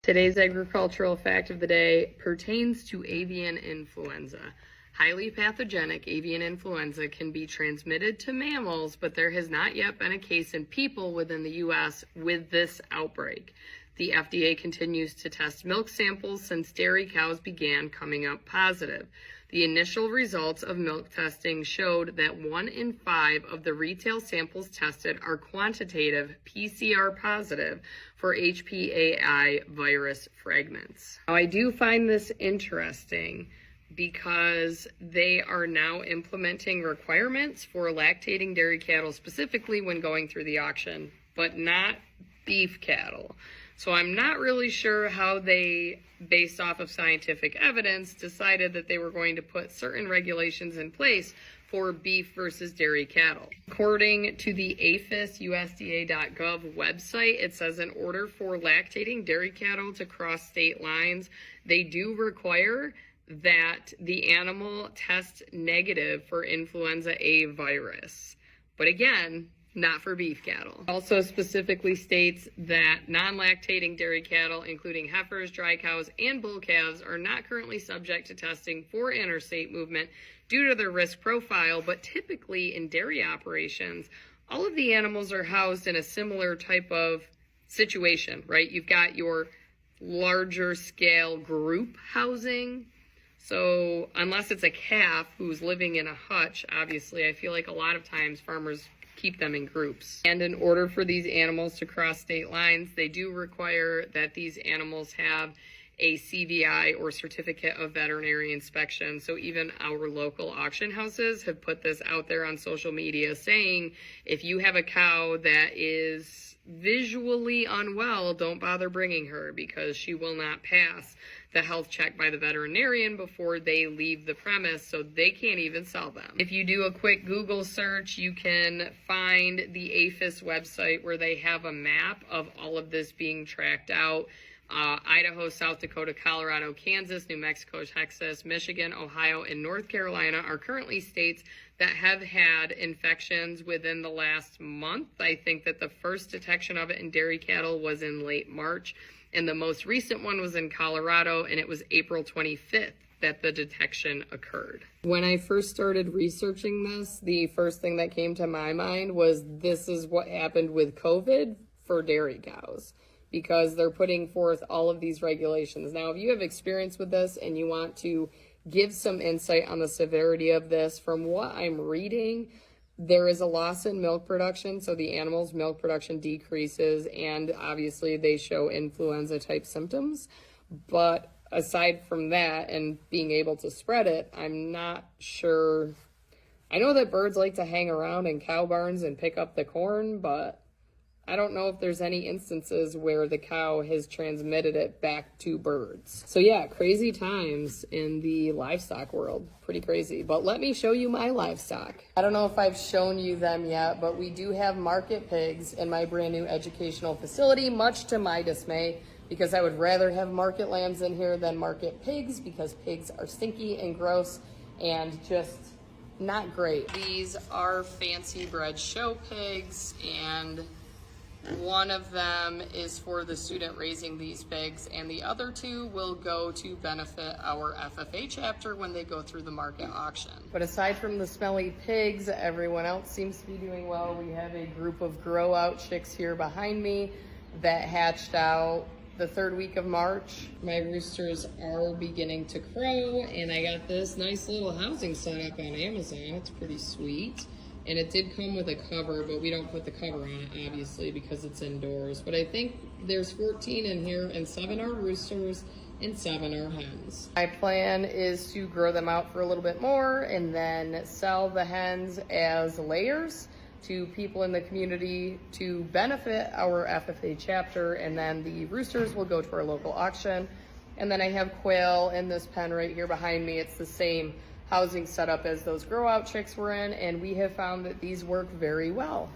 Today's agricultural fact of the day pertains to avian influenza. Highly pathogenic avian influenza can be transmitted to mammals, but there has not yet been a case in people within the U.S. with this outbreak. The FDA continues to test milk samples since dairy cows began coming up positive. The initial results of milk testing showed that 1 in 5 of the retail samples tested are quantitative PCR positive for HPAI virus fragments. Now, I do find this interesting because they are now implementing requirements for lactating dairy cattle specifically when going through the auction, but not beef cattle. So I'm not really sure how they, based off of scientific evidence, decided that they were going to put certain regulations in place for beef versus dairy cattle. According to the APHIS.USDA.gov website, it says in order for lactating dairy cattle to cross state lines, they do require that the animal test negative for influenza A virus. But again, not for beef cattle. It also specifically states that non-lactating dairy cattle, including heifers, dry cows, and bull calves, are not currently subject to testing for interstate movement due to their risk profile, but typically in dairy operations, all of the animals are housed in a similar type of situation, right? You've got your larger scale group housing. So unless it's a calf who's living in a hutch, obviously, I feel like a lot of times farmers keep them in groups. And in order for these animals to cross state lines, they do require that these animals have a CVI or certificate of veterinary inspection. So even our local auction houses have put this out there on social media saying, if you have a cow that is visually unwell, don't bother bringing her because she will not pass the health check by the veterinarian before they leave the premise, so they can't even sell them. If you do a quick Google search, you can find the APHIS website where they have a map of all of this being tracked out. Idaho, South Dakota, Colorado, Kansas, New Mexico, Texas, Michigan, Ohio, and North Carolina are currently states that have had infections within the last month. I think that the first detection of it in dairy cattle was in late March, and the most recent one was in Colorado, and it was April 25th that the detection occurred. When I first started researching this, the first thing that came to my mind was this is what happened with COVID for dairy cows, because they're putting forth all of these regulations. Now, if you have experience with this and you want to give some insight on the severity of this, from what I'm reading, there is a loss in milk production, so the animal's milk production decreases, and obviously they show influenza type symptoms. But aside from that and being able to spread it, I'm not sure. I know that birds like to hang around in cow barns and pick up the corn, but I don't know if there's any instances where the cow has transmitted it back to birds. So yeah, crazy times in the livestock world. Pretty crazy. But let me show you my livestock. I don't know if I've shown you them yet, but we do have market pigs in my brand new educational facility, much to my dismay, because I would rather have market lambs in here than market pigs, because pigs are stinky and gross and just not great. These are fancy bred show pigs, and one of them is for the student raising these pigs, and the other 2 will go to benefit our FFA chapter when they go through the market auction. But aside from the smelly pigs, everyone else seems to be doing well. We have a group of grow out chicks here behind me that hatched out the 3rd week of March. My roosters are beginning to crow, and I got this nice little housing set up on Amazon. It's pretty sweet. And it did come with a cover, but we don't put the cover on it, obviously, because it's indoors. But I think there's 14 in here, and 7 are roosters and 7 are hens. My plan is to grow them out for a little bit more and then sell the hens as layers to people in the community to benefit our FFA chapter, and then the roosters will go to our local auction. And then I have quail in this pen right here behind me. It's the same housing setup as those grow out chicks were in, and we have found that these work very well.